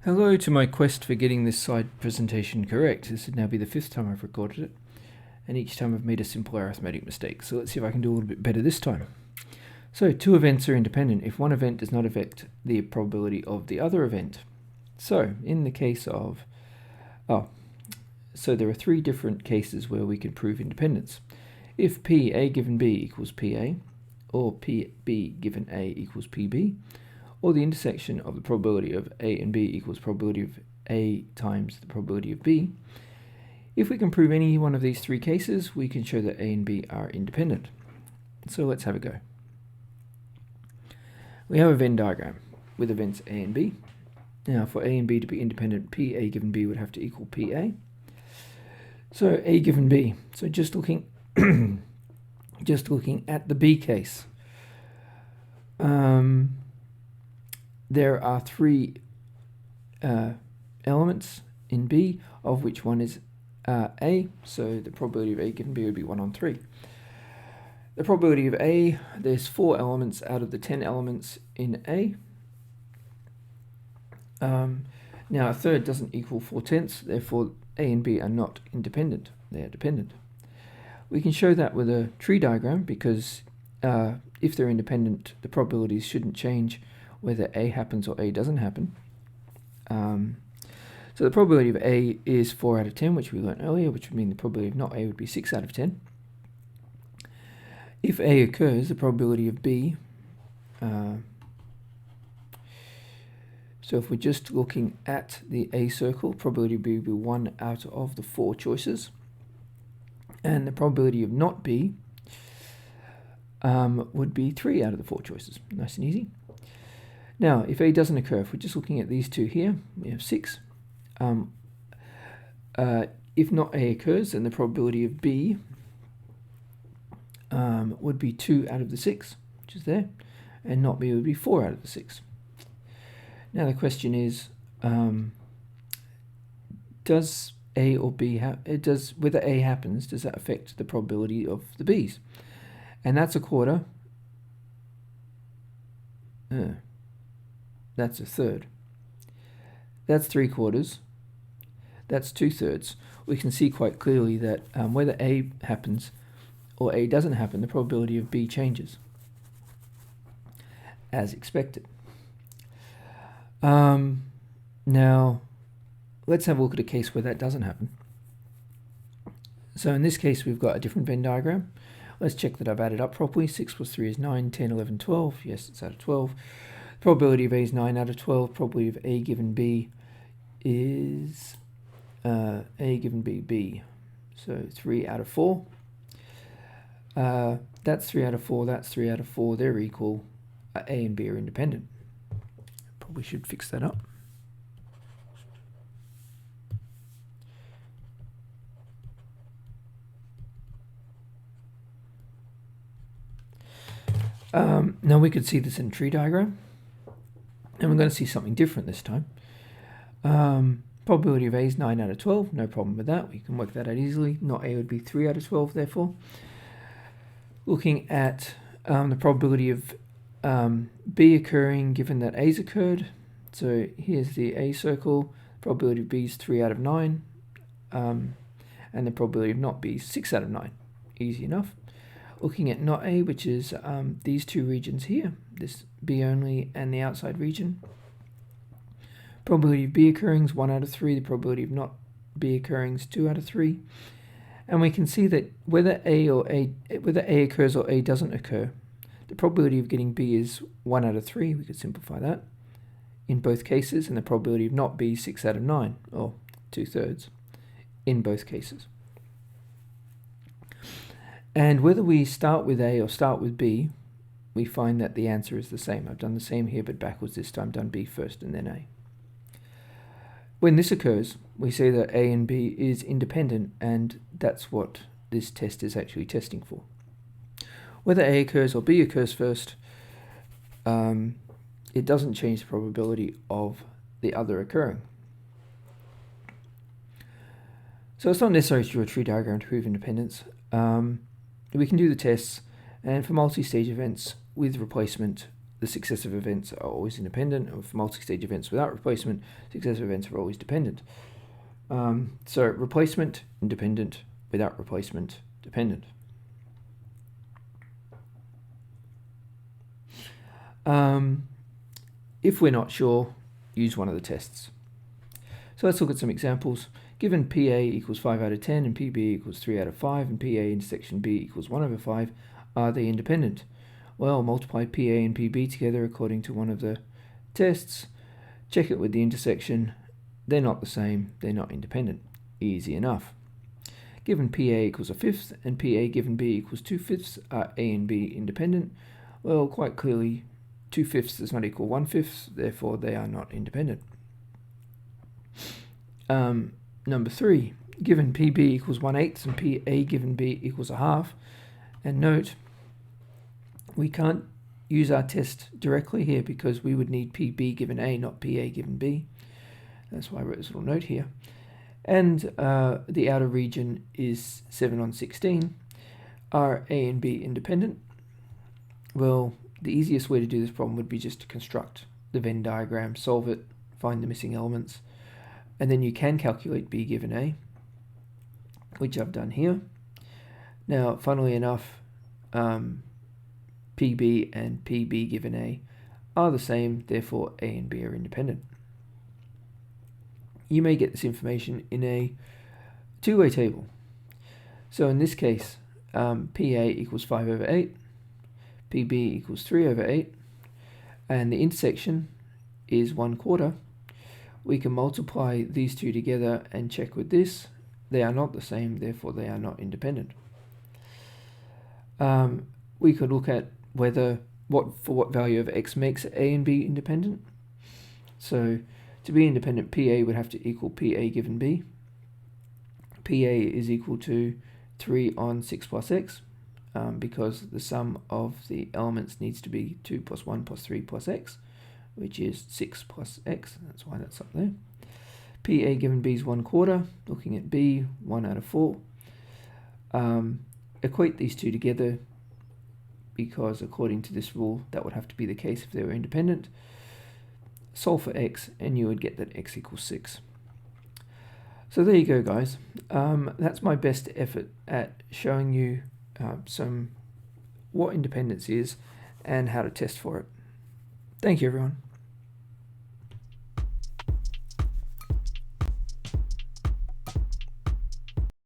Hello to my quest for getting this slide presentation correct. This would now be the 5th time I've recorded it, and each time I've made a simple arithmetic mistake. So let's see if I can do a little bit better this time. So two events are independent if one event does not affect the probability of the other event. So in the case of, so there are three different cases where we can prove independence. If P A given B equals PA, or P B given A equals PB, or the intersection of the probability of A and B equals probability of A times the probability of B. If we can prove any one of these three cases, we can show that A and B are independent. So let's have a go. We have a Venn diagram with events A and B. Now for A and B to be independent, P A given B would have to equal PA. So A given B. So just looking at the B case. There are three elements in B, of which one is A, so the probability of A given B would be 1 on 3. The probability of A, there's 4 elements out of the 10 elements in A. Now a third doesn't equal 4/10, therefore A and B are not independent, they are dependent. We can show that with a tree diagram because if they're independent, the probabilities shouldn't change whether A happens or A doesn't happen. So the probability of A is 4 out of 10, which we learned earlier, which would mean the probability of not A would be 6 out of 10. If A occurs, the probability of B, so if we're just looking at the A circle, probability of B would be 1 out of the 4 choices. And the probability of not B would be 3 out of the 4 choices. Nice and easy. Now, if A doesn't occur, if we're just looking at these two here, we have 6. If not A occurs, then the probability of B would be 2 out of the 6, which is there, and not B would be 4 out of the 6. Now the question is, does A or B whether A happens, does that affect the probability of the B's? And that's a quarter. That's a third. That's 3/4. That's 2/3. We can see quite clearly that whether A happens or A doesn't happen, the probability of B changes, as expected. Now, let's have a look at a case where that doesn't happen. So in this case, we've got a different Venn diagram. Let's check that I've added up properly. 6 plus 3 is 9, 10, 11, 12. Yes, it's out of 12. Probability of A is 9 out of 12. Probability of A given B is A given B, B. So 3 out of 4. That's 3 out of 4. That's 3 out of 4. They're equal. A and B are independent. Probably should fix that up. Now we could see this in a tree diagram. And we're going to see something different this time. Probability of A is 9 out of 12. No problem with that. We can work that out easily. Not A would be 3 out of 12, therefore. Looking at the probability of B occurring given that A's occurred. So here's the A circle. Probability of B is 3 out of 9. And the probability of not B is 6 out of 9. Easy enough. Looking at not A, which is these two regions here, this B only and the outside region. Probability of B occurring is 1 out of 3. The probability of not B occurring is 2 out of 3. And we can see that whether A occurs or A doesn't occur, the probability of getting B is 1 out of 3. We could simplify that in both cases, and the probability of not B is 6 out of 9, or 2/3, in both cases. And whether we start with A or start with B, we find that the answer is the same. I've done the same here, but backwards this time, done B first and then A. When this occurs, we say that A and B is independent, and that's what this test is actually testing for. Whether A occurs or B occurs first, it doesn't change the probability of the other occurring. So it's not necessary to draw a tree diagram to prove independence. We can do the tests, and for multi-stage events with replacement, the successive events are always independent. Of multi-stage events without replacement, successive events are always dependent. So replacement, independent, without replacement, dependent. If we're not sure, use one of the tests. So let's look at some examples. Given PA equals 5 out of 10 and PB equals 3 out of 5 and PA intersection B equals 1 over 5, are they independent? Well, multiply PA and PB together according to one of the tests. Check it with the intersection. They're not the same. They're not independent. Easy enough. Given PA equals a fifth and PA given B equals 2/5, are A and B independent? Well, quite clearly 2/5 does not equal 1/5, therefore they are not independent. Number 3, given PB equals 1/8 and PA given B equals a half, and note, we can't use our test directly here because we would need PB given A, not PA given B. That's why I wrote this little note here. And the outer region is 7 on 16. Are A and B independent? Well, the easiest way to do this problem would be just to construct the Venn diagram, solve it, find the missing elements, and then you can calculate B given A, which I've done here. Now, funnily enough, PB and PB given A are the same, therefore A and B are independent. You may get this information in a two-way table. So in this case, PA equals 5 over 8, PB equals 3 over 8, and the intersection is 1/4. We can multiply these two together and check with this. They are not the same, therefore they are not independent. We could look at what value of x makes A and B independent. So to be independent, PA would have to equal PA given B. PA is equal to 3 on 6 plus x, because the sum of the elements needs to be 2 plus 1 plus 3 plus x, which is 6 plus x. That's why that's up there. PA given B is 1/4. Looking at B, 1 out of 4. Equate these two together, because according to this rule, that would have to be the case if they were independent. Solve for x, and you would get that x equals 6. So there you go, guys. That's my best effort at showing you what independence is and how to test for it. Thank you, everyone.